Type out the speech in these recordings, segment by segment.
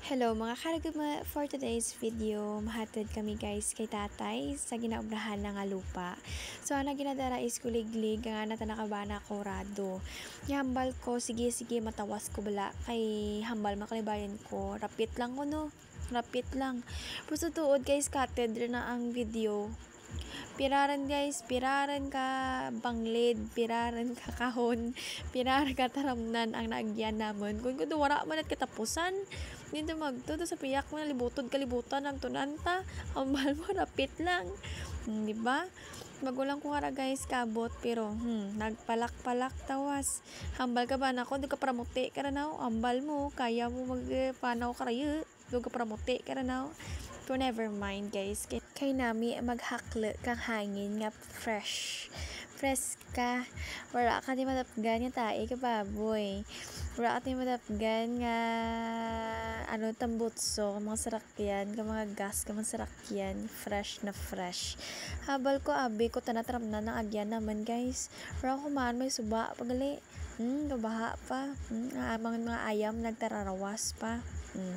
Hello mga karaguma, for today's video, mahatid kami guys kay tatay sa ginaubrahan nga lupa. So ana ginadara is kuliglig nga nata nakabana ko rado. Hambal ko, sige matawas ko bala kay hambal makalibayan ko. Rapit lang ko no, rapit lang. Puso tuod guys, katedra na ang video. Piraran guys, piraran ka banglid, piraran ka kahon, piraran ka taramnan ang naagyan namon. Kung wala man at katapusan, dito magtuto sa piyak mo na kalibutan ang tunanta, ang mahal mo rapit lang. Di ba? Magulang ko hara guys kabot pero nagpalak-palak tawas. Hambal ka ba nako, di ka pramuti ka na hambal mo, kaya mo magpanaw karayo, di ka pramuti ka na So never mind guys. Kay nami maghakle kang hangin nga fresh ka, wala ka di matapgan nga tae ka baboy, wala ka di matapgan nga tambutso mga sarakyan ka mga gas ka mga sarakyan fresh na fresh. Habal ko abi ko tanatram na ng agyan naman guys, wala ko man may suba pagali babaha pa, mga ayam nagtararawas pa.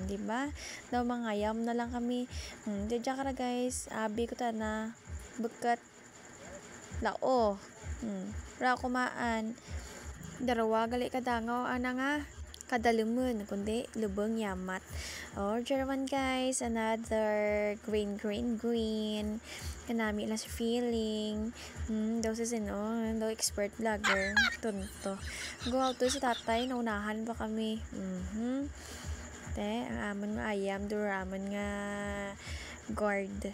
Di ba? Daw mga ayam na lang kami. Dadya ka na guys. Abi ko ta na bekat lao. Ra kumaan. Darawa gali kadangaw ana nga kadalumun kundi lubong yamat. German guys, another green. Kanami lang sa feeling. Daw sa daw expert vlogger. Tunto. Go out to si tatay, naunahan pa kami. Ang amon nga ayam, duraman nga guard.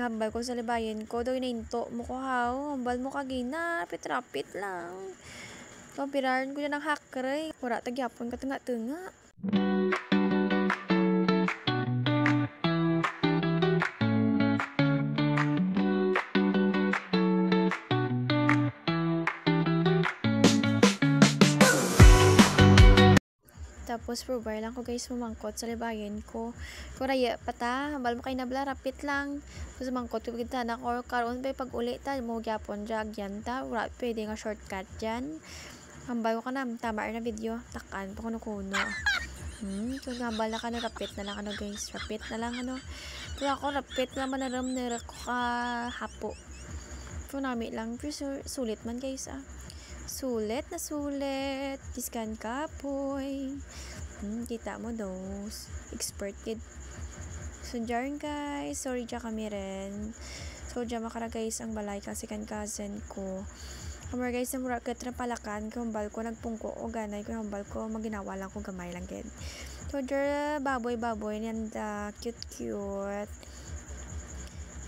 Hambal ko sa libayan ko, daw inainto mo ko haw, hambal mo kagina, rapit lang. So, piraran ko dyan ng hacker wala tagyapon ka tunga. Tapos probar lang ko guys mamangkot sa libayan ko. Kuraya pata, hambal mo kay nabla, rapit lang. So mangkot ko kita na or karon pa pag uli ta mo gyapon jag yan ta, wala pwede nga shortcut diyan. Hambal ko na tama na video, takan pa kuno. So hambal na ka na rapit na lang guys, rapit na lang Pero ako rapit na manaram na ko ka hapo. So nami lang pero sulit man guys Sulit na sulit. Diskan kapoy. Kita mo dos. Expert kid. So, dyan guys. Sorry dyan kami rin. So, dyan makara guys ang balay kasi kan cousin ko. Kamar guys, ang mura na palakan. Kumbal ko nagpungko o ganay ko. Kumbal ko maginawa lang kung gamay lang gid. So, dyan baboy. Yan cute.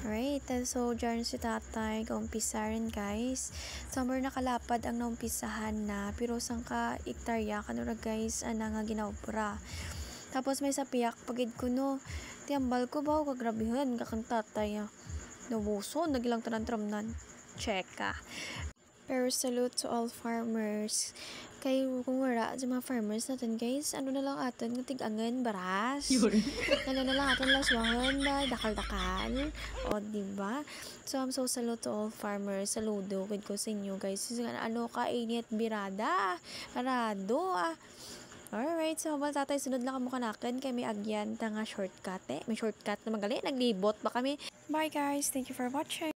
Alright, so dyan si tatay kaumpisa rin guys. Summer nakalapad ang naumpisahan na, pero sang ka iktarya kanura guys nga ginawpura. Tapos may sapiyak pagid ko tiambal ko ba kagrabihan kakang tatay nabuso nagilang tanantramnan. Cheka. Pero salute to all farmers. Kay kung wala sa mga farmers natin guys, na lang aton ng tigangan baras. Na lang aton laswangan ba dakal-dakal. O diba? So I'm so salute to all farmers. Saludo with ko sa inyo guys. Ka init birada. Arado Alright, so habang tatay sunod lang kamo kanakan kay may agyan nga shortcut May shortcut na magali naglibot ba kami. Bye guys, thank you for watching.